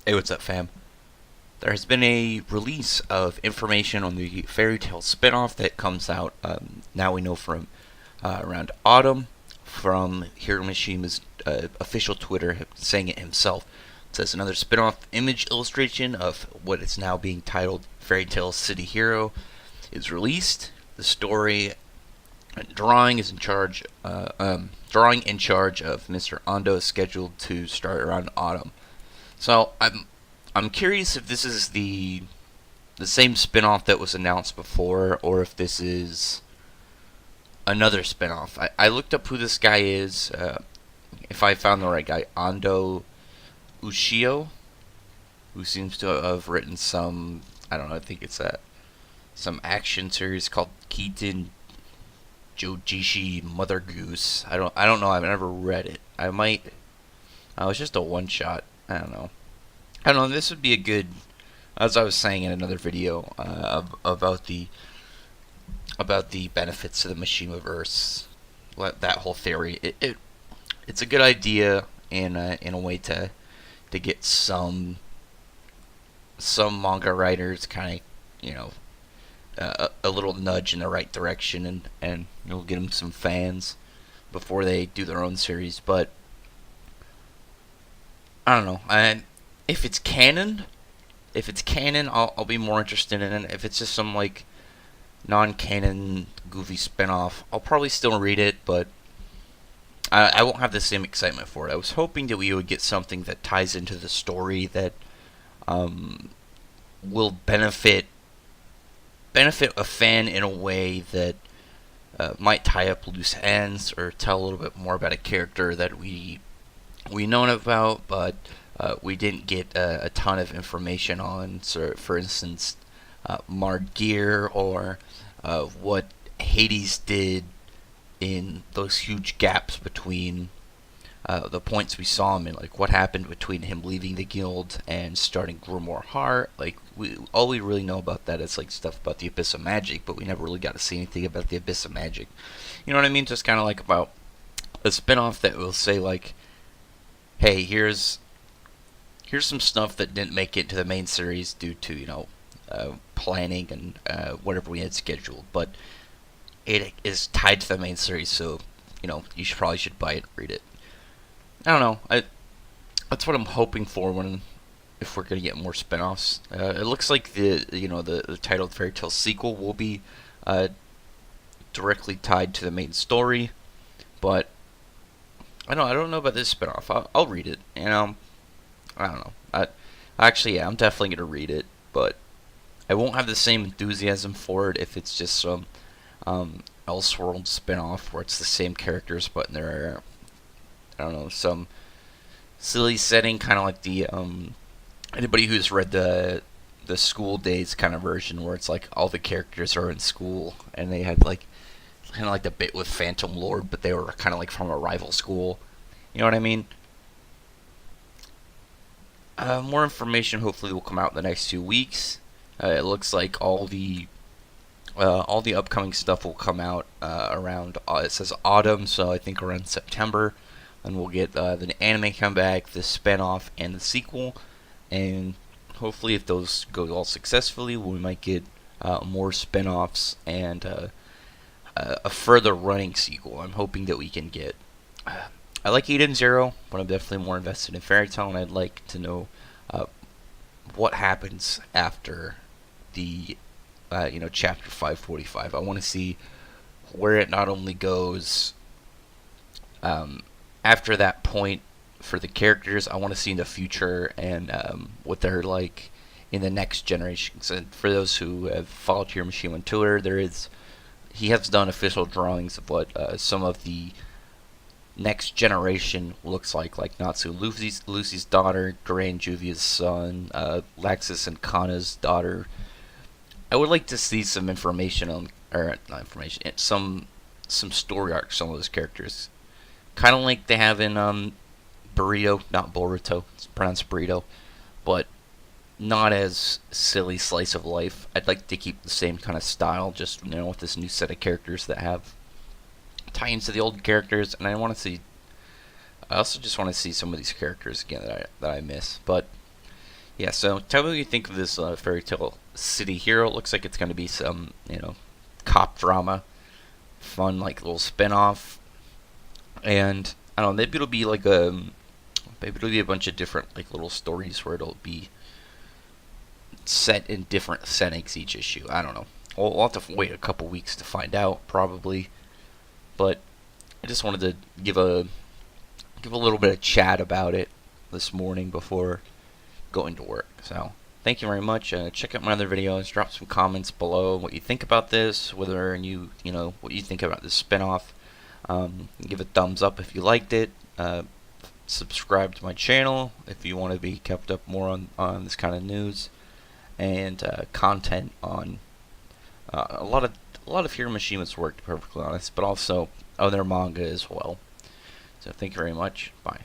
Hey, what's up, fam? There has been a release of information on the Fairy Tail spinoff that comes out. Now we know from around autumn from Hiro Mishima's official Twitter saying it himself. It says another spinoff image illustration of what is now being titled Fairy Tail City Hero is released. The story drawing is in charge. Drawing in charge of Mr. Ando is scheduled to start around autumn. So I'm curious if this is the same spin-off that was announced before, or if this is another spin-off. I looked up who this guy is. If I found the right guy, Ando Ushio, who seems to have written some, I don't know, I think it's some action series called Kiten Jojishi Mother Goose. I don't know. I've never read it. I might. Oh, it's just a one shot. I don't know. I don't know. This would be a good, as I was saying in another video about the benefits of the Mishima verse, that whole theory. It's a good idea in a way to get some manga writers kind of a little nudge in the right direction, and you'll get them some fans before they do their own series. But I don't know. And if it's canon, I'll be more interested in it. If it's just some like non-canon goofy spin-off, I'll probably still read it, but I won't have the same excitement for it. I was hoping that we would get something that ties into the story that um, will benefit a fan in a way that might tie up loose ends or tell a little bit more about a character that we known about, but we didn't get a ton of information on. So, for instance, Margear, or what Hades did in those huge gaps between the points we saw him in, like what happened between him leaving the guild and starting Grimoire Heart. Like all we really know about that is like stuff about the Abyss of Magic, but we never really got to see anything about the Abyss of Magic. You know what I mean? Just kind of like about a spinoff that will say like, hey, here's some stuff that didn't make it to the main series due to planning and whatever we had scheduled, but it is tied to the main series, so you probably should buy it, read it. I don't know. That's what I'm hoping for when if we're gonna get more spinoffs. It looks like the titled Fairy Tail sequel will be uh, directly tied to the main story, but I don't know about this spinoff. I'll read it. I don't know. Actually, yeah, I'm definitely gonna read it, but I won't have the same enthusiasm for it if it's just some Elseworld spinoff where it's the same characters but in their, I don't know, some silly setting, kind of like the anybody who's read the School Days kind of version where it's like all the characters are in school and they had like kind of like the bit with Phantom Lord, but they were kind of like from a rival school. You know what I mean? More information hopefully will come out in the next 2 weeks. It looks like all the upcoming stuff will come out around. It says autumn, so I think around September, and we'll get the anime comeback, the spinoff, and the sequel. And hopefully, if those go all successfully, we might get more spinoffs and a further running sequel. I'm hoping that we can get. I like Eden Zero, but I'm definitely more invested in Fairy Tail, and I'd like to know uh, what happens after the chapter 545. I want to see where it not only goes after that point for the characters. I want to see in the future and what they're like in the next generation. So for those who have followed Hiro Mishima on Twitter, he has done official drawings of what some of the next generation looks like Natsu Lucy's daughter, Gray and Juvia's son, Laxus and Kana's daughter. I would like to see some information on, or not information, some story arcs, some of those characters, kind of like they have in Burrito, not Boruto, it's pronounced Burrito, but not as silly slice of life. I'd like to keep the same kind of style, just with this new set of characters that have tie-ins to the old characters, and I want to see. I also just want to see some of these characters again that I miss, but Yeah, so tell me what you think of this Fairy Tale City Hero. It looks like it's going to be some, cop drama, fun, like little spin-off. And I don't know, maybe it'll be a bunch of different like little stories where it'll be set in different settings each issue. I don't know. We'll have to wait a couple weeks to find out, probably. But I just wanted to give a little bit of chat about it this morning before going to work. So thank you very much. Check out my other videos. Drop some comments below what you think about this, whether what you think about this spinoff. Give a thumbs up if you liked it. Subscribe to my channel if you want to be kept up more on this kind of news and content on a lot of Hiro Mishima's work, to be perfectly honest, but also other manga as well. So thank you very much. Bye.